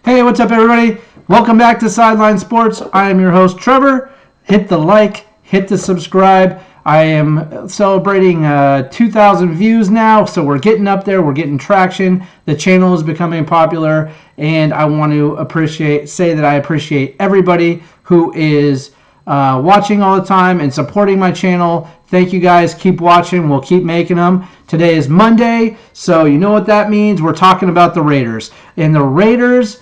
Hey, what's up, everybody? Welcome back to Sideline Sports. I am your host, Trevor. Hit the like, hit the subscribe. I am celebrating 2,000 views now, so we're getting up there. We're getting traction. The channel is becoming popular, and I want to say that I appreciate everybody who is watching all the time and supporting my channel. Thank you guys. Keep watching. We'll keep making them. Today is Monday, so you know what that means. We're talking about the Raiders, and the Raiders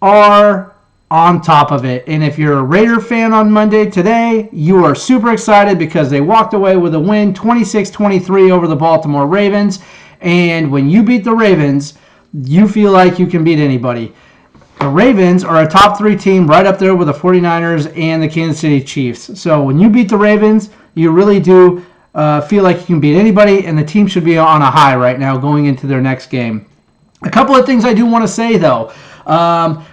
are on top of it. And if you're a Raider fan on Monday today, you are super excited because they walked away with a win 26-23 over the Baltimore Ravens. And when you beat the Ravens, you feel like you can beat anybody. The Ravens are a top 3 team right up there with the 49ers and the Kansas City Chiefs. So when you beat the Ravens, you really do feel like you can beat anybody, and the team should be on a high right now going into their next game. A couple of things I do want to say, though.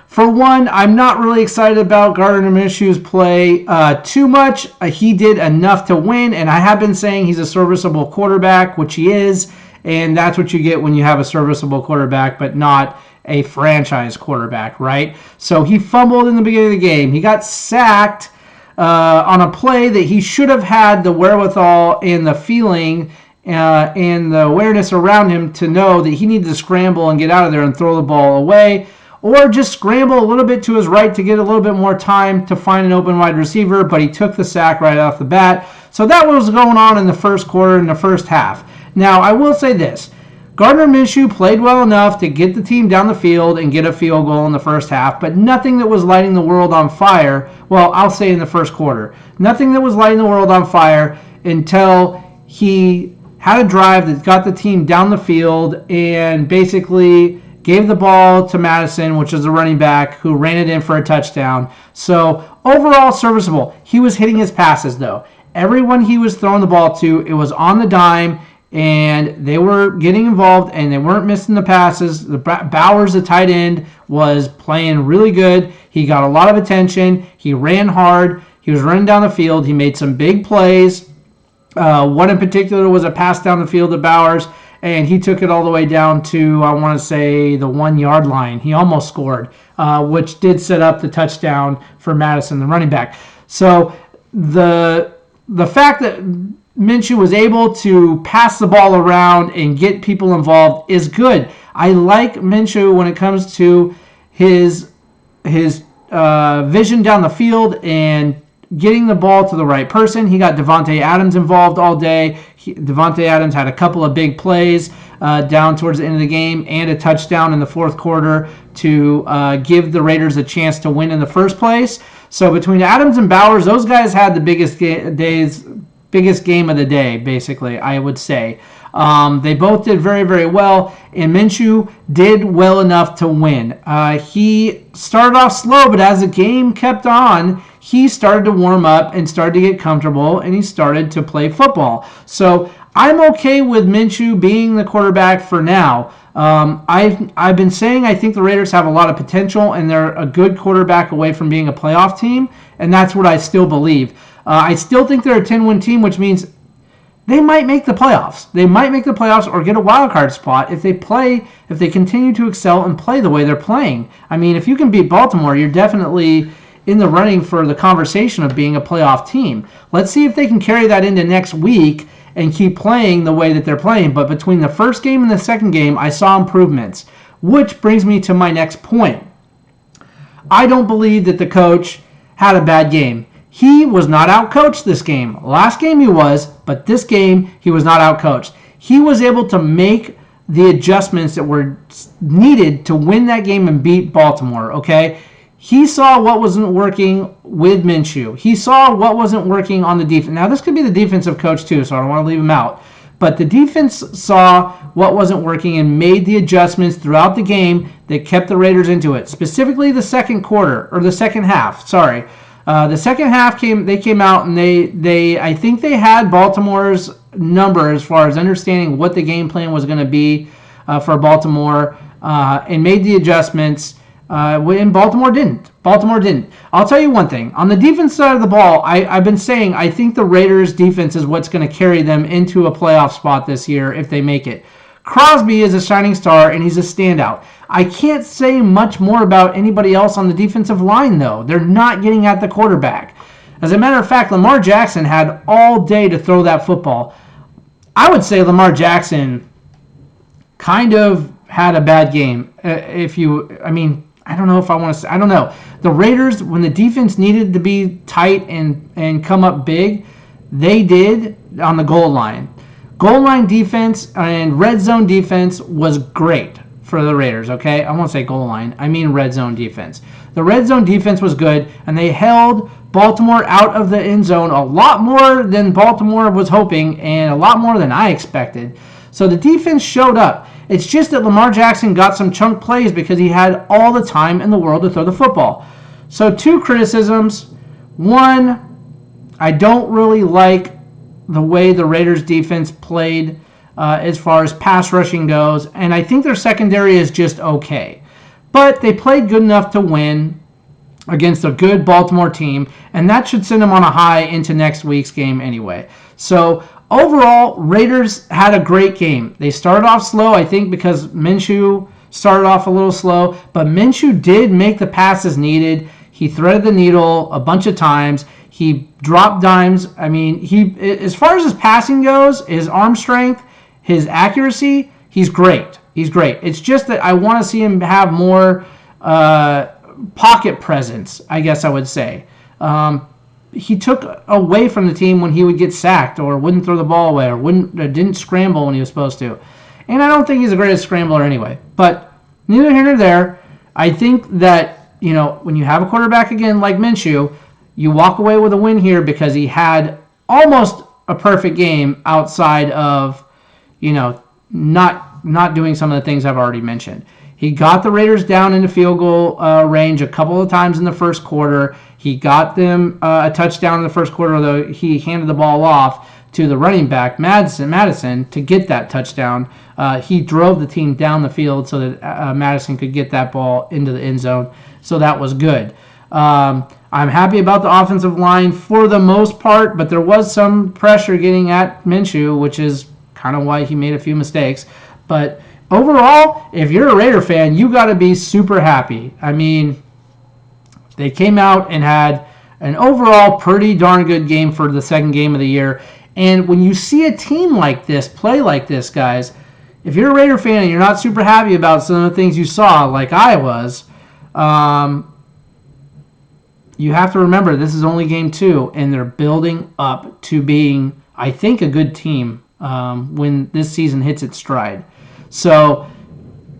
For one, I'm not really excited about Gardner Minshew's play too much. He did enough to win, and I have been saying he's a serviceable quarterback, which he is, and that's what you get when you have a serviceable quarterback, but not a franchise quarterback, right? So he fumbled in the beginning of the game. He got sacked on a play that he should have had the wherewithal and the feeling and the awareness around him to know that he needed to scramble and get out of there and throw the ball away, or just scramble a little bit to his right to get a little bit more time to find an open wide receiver, but he took the sack right off the bat. So that was going on in the first quarter, in the first half. Now, I will say this. Gardner Minshew played well enough to get the team down the field and get a field goal in the first half, but nothing that was lighting the world on fire. Well, I'll say in the first quarter. Nothing that was lighting the world on fire until he had a drive that got the team down the field and basically gave the ball to Madison, which is a running back, who ran it in for a touchdown. So overall serviceable. He was hitting his passes, though. Everyone he was throwing the ball to, it was on the dime, and they were getting involved, and they weren't missing the passes. Bowers, the tight end, was playing really good. He got a lot of attention. He ran hard. He was running down the field. He made some big plays. One in particular was a pass down the field to Bowers, and he took it all the way down to, I want to say, the 1-yard line. He almost scored, which did set up the touchdown for Madison, the running back. So the fact that Minshew was able to pass the ball around and get people involved is good. I like Minshew when it comes to his vision down the field and getting the ball to the right person. He got Devontae Adams involved all day. Devontae Adams had a couple of big plays down towards the end of the game and a touchdown in the fourth quarter to give the Raiders a chance to win in the first place. So between Adams and Bowers, those guys had the biggest game of the day, basically, I would say. They both did very, very well, and Minshew did well enough to win. He started off slow, but as the game kept on, he started to warm up and started to get comfortable, and he started to play football. So I'm okay with Minshew being the quarterback for now. I've been saying I think the Raiders have a lot of potential, and they're a good quarterback away from being a playoff team, and that's what I still believe. I still think they're a 10-win team, which means they might make the playoffs. They might make the playoffs or get a wild card spot if they continue to excel and play the way they're playing. I mean, if you can beat Baltimore, you're definitely in the running for the conversation of being a playoff team. Let's see if they can carry that into next week and keep playing the way that they're playing. But between the first game and the second game, I saw improvements, which brings me to my next point. I don't believe that the coach had a bad game. He was not outcoached this game. Last game he was, but this game he was not outcoached. He was able to make the adjustments that were needed to win that game and beat Baltimore, okay? He saw what wasn't working with Minshew. He saw what wasn't working on the defense. Now, this could be the defensive coach too, so I don't want to leave him out. But the defense saw what wasn't working and made the adjustments throughout the game that kept the Raiders into it. Specifically the second half, sorry. The second half they came out and they I think they had Baltimore's number as far as understanding what the game plan was going to be for Baltimore and made the adjustments. And Baltimore didn't. I'll tell you one thing. On the defense side of the ball, I've been saying I think the Raiders' defense is what's going to carry them into a playoff spot this year if they make it. Crosby is a shining star, and he's a standout. I can't say much more about anybody else on the defensive line, though. They're not getting at the quarterback. As a matter of fact, Lamar Jackson had all day to throw that football. I would say Lamar Jackson kind of had a bad game. I don't know if I want to say, I don't know. The Raiders, when the defense needed to be tight and come up big, they did on the goal line. Goal line defense and red zone defense was great for the Raiders, okay? I won't say goal line. I mean red zone defense. The red zone defense was good, and they held Baltimore out of the end zone a lot more than Baltimore was hoping and a lot more than I expected. So the defense showed up. It's just that Lamar Jackson got some chunk plays because he had all the time in the world to throw the football. So 2 criticisms. One, I don't really like the way the Raiders defense played as far as pass rushing goes, and I think their secondary is just okay. But they played good enough to win against a good Baltimore team, and that should send them on a high into next week's game anyway. So overall, Raiders had a great game. They started off slow, I think, because Minshew started off a little slow, but Minshew did make the passes needed. He threaded the needle a bunch of times. He dropped dimes. I mean, as far as his passing goes, his arm strength, his accuracy, he's great. He's great. It's just that I want to see him have more pocket presence, I guess I would say. He took away from the team when he would get sacked or wouldn't throw the ball away or didn't scramble when he was supposed to. And I don't think he's the greatest scrambler anyway. But neither here nor there. I think that, when you have a quarterback again like Minshew, you walk away with a win here because he had almost a perfect game outside of, not doing some of the things I've already mentioned. He got the Raiders down into field goal range a couple of times in the first quarter. He got them a touchdown in the first quarter, although he handed the ball off to the running back, Madison, to get that touchdown. He drove the team down the field so that Madison could get that ball into the end zone. So that was good. I'm happy about the offensive line for the most part, but there was some pressure getting at Minshew, which is kind of why he made a few mistakes. But overall, if you're a Raider fan, you got to be super happy. I mean, they came out and had an overall pretty darn good game for the second game of the year. And when you see a team like this play like this, guys, if you're a Raider fan and you're not super happy about some of the things you saw, like I was, you have to remember this is only game 2, and they're building up to being, I think, a good team when this season hits its stride. So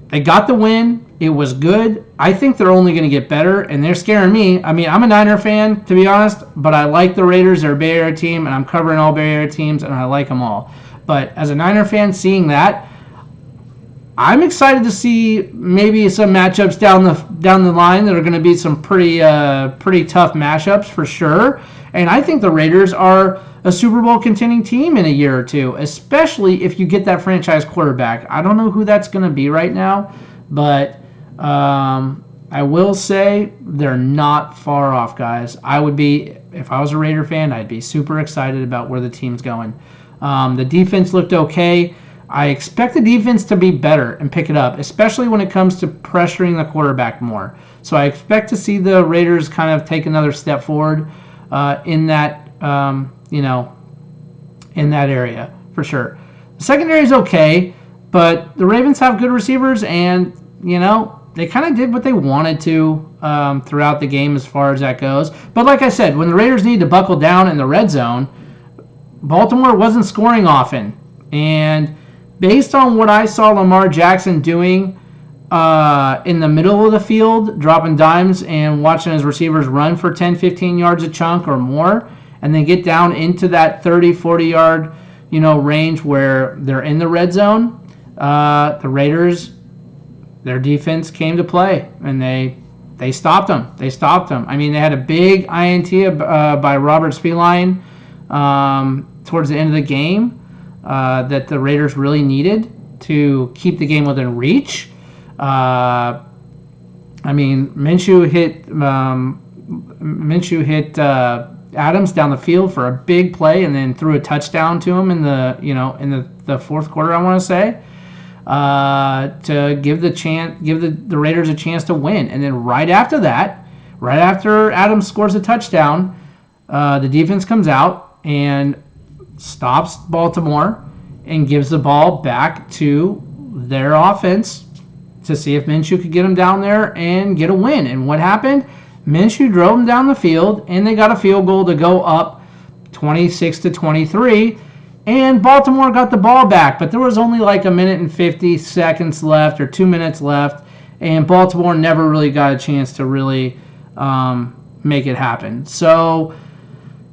they got the win. It was good. I think they're only going to get better, and they're scaring me. I mean, I'm a Niner fan, to be honest, but I like the Raiders. They're a Bay Area team, and I'm covering all Bay Area teams, and I like them all. But as a Niner fan, seeing that, I'm excited to see maybe some matchups down the line that are going to be some pretty tough matchups for sure. And I think the Raiders are a Super Bowl contending team in a year or two, especially if you get that franchise quarterback. I don't know who that's going to be right now, but I will say they're not far off, guys. If I was a Raider fan, I'd be super excited about where the team's going. The defense looked okay. I expect the defense to be better and pick it up, especially when it comes to pressuring the quarterback more. So I expect to see the Raiders kind of take another step forward in that area for sure. The secondary is okay, but the Ravens have good receivers, and they kind of did what they wanted to throughout the game as far as that goes. But like I said, when the Raiders needed to buckle down in the red zone, Baltimore wasn't scoring often, and based on what I saw Lamar Jackson doing in the middle of the field, dropping dimes and watching his receivers run for 10, 15 yards a chunk or more, and then get down into that 30, 40-yard range where they're in the red zone, the Raiders, their defense came to play, and they stopped them. They stopped them. I mean, they had a big INT by Robert Spielwein towards the end of the game that the Raiders really needed to keep the game within reach. I mean, Minshew hit Adams down the field for a big play, and then threw a touchdown to him in the fourth quarter, I want to say. to give the Raiders a chance to win. And then right after that, right after Adams scores a touchdown, the defense comes out and stops Baltimore and gives the ball back to their offense to see if Minshew could get them down there and get a win. And what happened? Minshew drove them down the field, and they got a field goal to go up 26-23. And Baltimore got the ball back, but there was only like a minute and 50 seconds left or 2 minutes left, and Baltimore never really got a chance to really make it happen. So,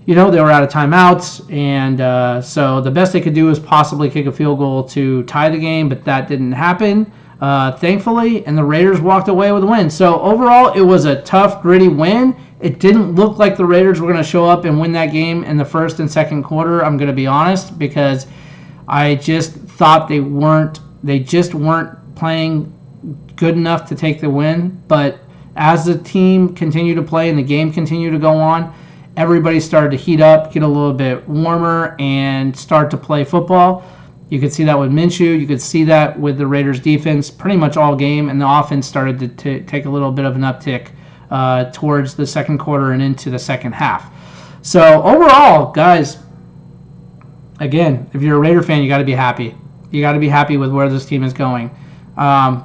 they were out of timeouts, and so the best they could do was possibly kick a field goal to tie the game, but that didn't happen, thankfully, and the Raiders walked away with a win. So overall, it was a tough, gritty win. It didn't look like the Raiders were going to show up and win that game in the first and second quarter, I'm going to be honest, because I just thought they just weren't playing good enough to take the win. But as the team continued to play and the game continued to go on, everybody started to heat up, get a little bit warmer, and start to play football. You could see that with Minshew. You could see that with the Raiders' defense pretty much all game, and the offense started to take a little bit of an uptick towards the second quarter and into the second half. So overall, guys, again, if you're a Raider fan, you got to be happy. You got to be happy with where this team is going. I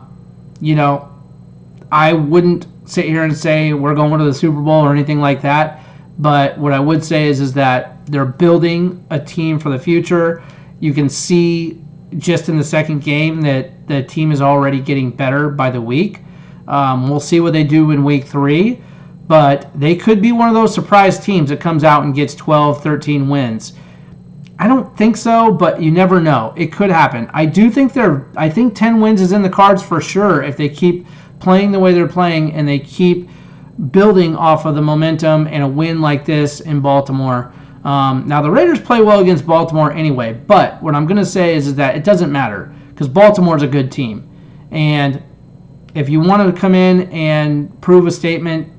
wouldn't sit here and say we're going to the Super Bowl or anything like that, but what I would say is that they're building a team for the future. You can see just in the second game that the team is already getting better by the week. We'll see what they do in week 3, but they could be one of those surprise teams that comes out and gets 12, 13 wins. I don't think so, but you never know. It could happen. I think 10 wins is in the cards for sure if they keep playing the way they're playing and they keep building off of the momentum and a win like this in Baltimore. Now, the Raiders play well against Baltimore anyway, but what I'm going to say is that it doesn't matter because Baltimore's a good team. And if you want to come in and prove a statement,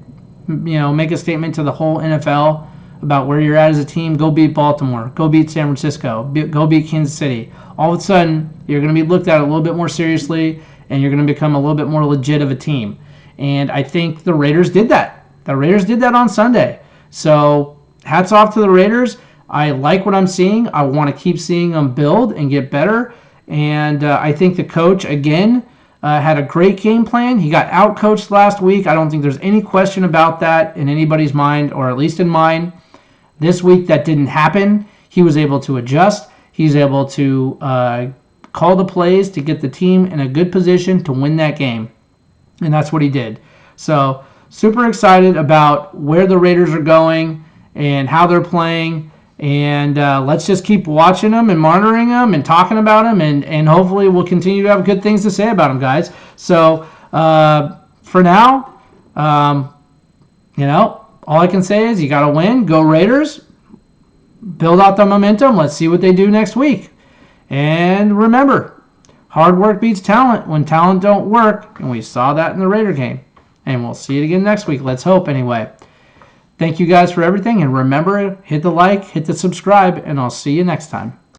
make a statement to the whole NFL about where you're at as a team, go beat Baltimore, go beat San Francisco, go beat Kansas City. All of a sudden, you're going to be looked at a little bit more seriously, and you're going to become a little bit more legit of a team. And I think the Raiders did that. The Raiders did that on Sunday. So hats off to the Raiders. I like what I'm seeing. I want to keep seeing them build and get better. And I think the coach, again, had a great game plan. He got out-coached last week. I don't think there's any question about that in anybody's mind, or at least in mine. This week, that didn't happen. He was able to adjust. He's able to call the plays to get the team in a good position to win that game. And that's what he did. So, super excited about where the Raiders are going and how they're playing. And let's just keep watching them and monitoring them and talking about them. And hopefully we'll continue to have good things to say about them, guys. So, for now, all I can say is you got to win. Go Raiders. Build out the momentum. Let's see what they do next week. And remember, hard work beats talent when talent don't work. And we saw that in the Raider game. And we'll see it again next week. Let's hope anyway. Thank you guys for everything. And remember, hit the like, hit the subscribe, and I'll see you next time.